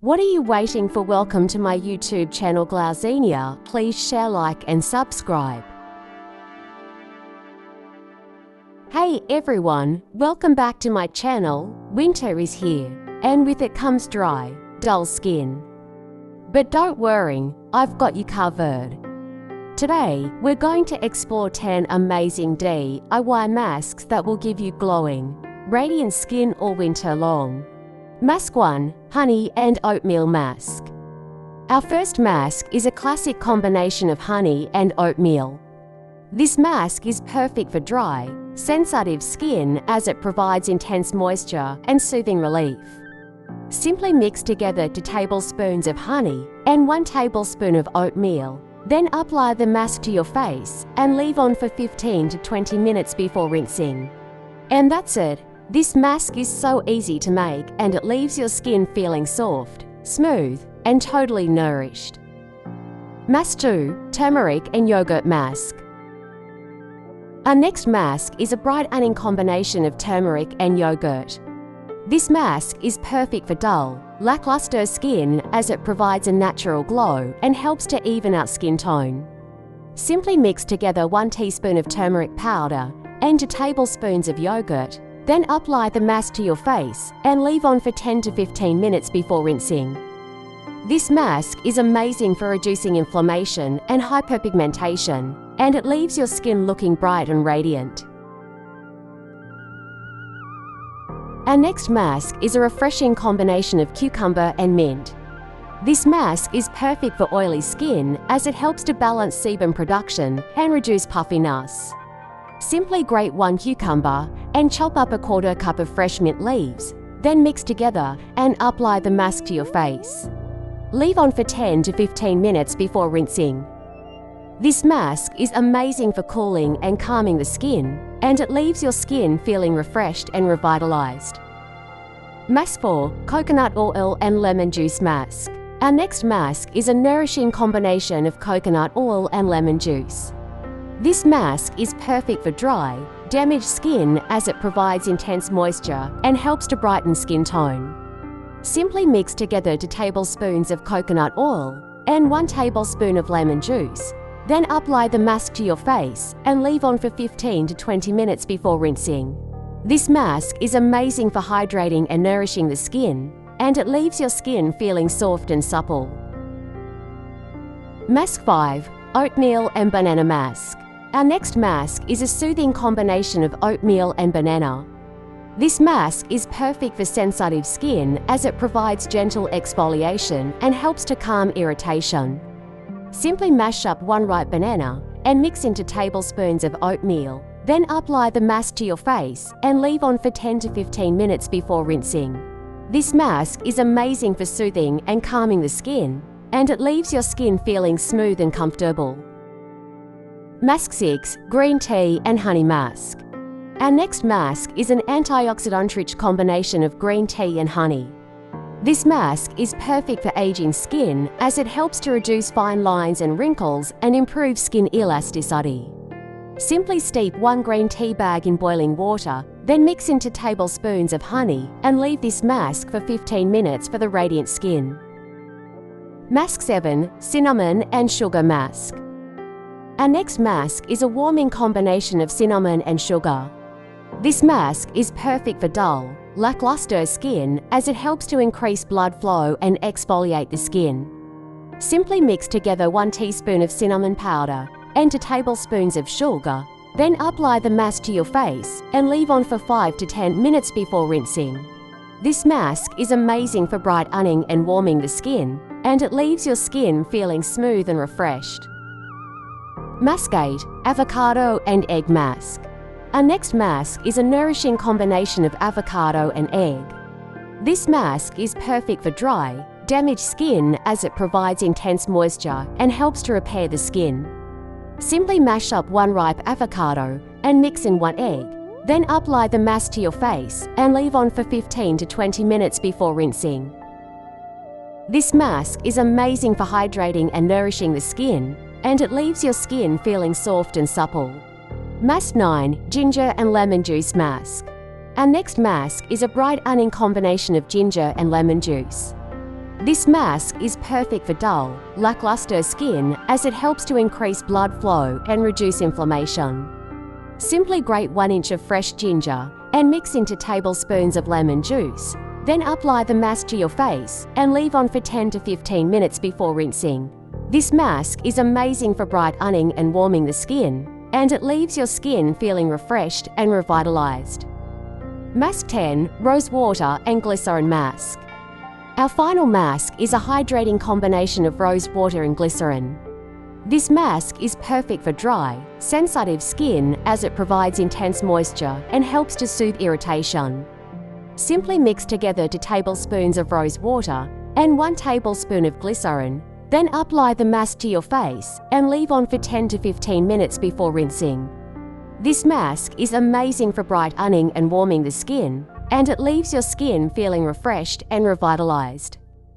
What are you waiting for? Welcome to my YouTube channel Glauzenia. Please share, like and subscribe. Hey everyone, welcome back to my channel. Winter is here, and with it comes dry, dull skin. But don't worry, I've got you covered. Today, we're going to explore 10 amazing DIY masks that will give you glowing, radiant skin all winter long. Mask 1. Honey and Oatmeal Mask. Our first mask is a classic combination of honey and oatmeal. This mask is perfect for dry, sensitive skin as it provides intense moisture and soothing relief. Simply mix together 2 tablespoons of honey and 1 tablespoon of oatmeal. Then apply the mask to your face and leave on for 15 to 20 minutes before rinsing. And that's it. This mask is so easy to make and it leaves your skin feeling soft, smooth, and totally nourished. Mask 2. Turmeric and Yogurt Mask. Our next mask is a brightening combination of turmeric and yogurt. This mask is perfect for dull, lackluster skin as it provides a natural glow and helps to even out skin tone. Simply mix together 1 teaspoon of turmeric powder and 2 tablespoons of yogurt. Then apply the mask to your face and leave on for 10 to 15 minutes before rinsing. This mask is amazing for reducing inflammation and hyperpigmentation, and it leaves your skin looking bright and radiant. Our next mask is a refreshing combination of cucumber and mint. This mask is perfect for oily skin as it helps to balance sebum production and reduce puffiness. Simply grate 1 cucumber and chop up a 1/4 cup of fresh mint leaves, then mix together and apply the mask to your face. Leave on for 10 to 15 minutes before rinsing. This mask is amazing for cooling and calming the skin, and it leaves your skin feeling refreshed and revitalized. Mask 4. Coconut Oil and Lemon Juice Mask. Our next mask is a nourishing combination of coconut oil and lemon juice. This mask is perfect for dry, damaged skin as it provides intense moisture and helps to brighten skin tone. Simply mix together 2 tablespoons of coconut oil and 1 tablespoon of lemon juice. Then apply the mask to your face and leave on for 15 to 20 minutes before rinsing. This mask is amazing for hydrating and nourishing the skin, and it leaves your skin feeling soft and supple. Mask 5. Oatmeal and Banana Mask. Our next mask is a soothing combination of oatmeal and banana. This mask is perfect for sensitive skin as it provides gentle exfoliation and helps to calm irritation. Simply mash up 1 ripe banana and mix into tablespoons of oatmeal. Then apply the mask to your face and leave on for 10 to 15 minutes before rinsing. This mask is amazing for soothing and calming the skin, and it leaves your skin feeling smooth and comfortable. Mask 6. Green Tea and Honey Mask. Our next mask is an antioxidant-rich combination of green tea and honey. This mask is perfect for aging skin as it helps to reduce fine lines and wrinkles and improve skin elasticity. Simply steep 1 green tea bag in boiling water, then mix into tablespoons of honey and leave this mask for 15 minutes for the radiant skin. Mask 7. Cinnamon and Sugar Mask. Our next mask is a warming combination of cinnamon and sugar. This mask is perfect for dull, lackluster skin as it helps to increase blood flow and exfoliate the skin. Simply mix together 1 teaspoon of cinnamon powder and 2 tablespoons of sugar, then apply the mask to your face and leave on for 5 to 10 minutes before rinsing. This mask is amazing for brightening and warming the skin, and it leaves your skin feeling smooth and refreshed. Mask 8. Avocado and Egg Mask. Our next mask is a nourishing combination of avocado and egg. This mask is perfect for dry, damaged skin as it provides intense moisture and helps to repair the skin. Simply mash up 1 ripe avocado and mix in 1 egg. Then apply the mask to your face and leave on for 15 to 20 minutes before rinsing. This mask is amazing for hydrating and nourishing the skin, and it leaves your skin feeling soft and supple. Mask 9. Ginger and Lemon Juice Mask. Our next mask is a brightening combination of ginger and lemon juice. This mask is perfect for dull, lackluster skin as it helps to increase blood flow and reduce inflammation. Simply grate 1 inch of fresh ginger and mix into tablespoons of lemon juice. Then apply the mask to your face and leave on for 10 to 15 minutes before rinsing. This mask is amazing for brightening and warming the skin, and it leaves your skin feeling refreshed and revitalized. Mask 10. Rose Water and Glycerin Mask. Our final mask is a hydrating combination of rose water and glycerin. This mask is perfect for dry, sensitive skin as it provides intense moisture and helps to soothe irritation. Simply mix together 2 tablespoons of rose water and 1 tablespoon of glycerin, then apply the mask to your face and leave on for 10 to 15 minutes before rinsing. This mask is amazing for brightening and warming the skin, and it leaves your skin feeling refreshed and revitalized.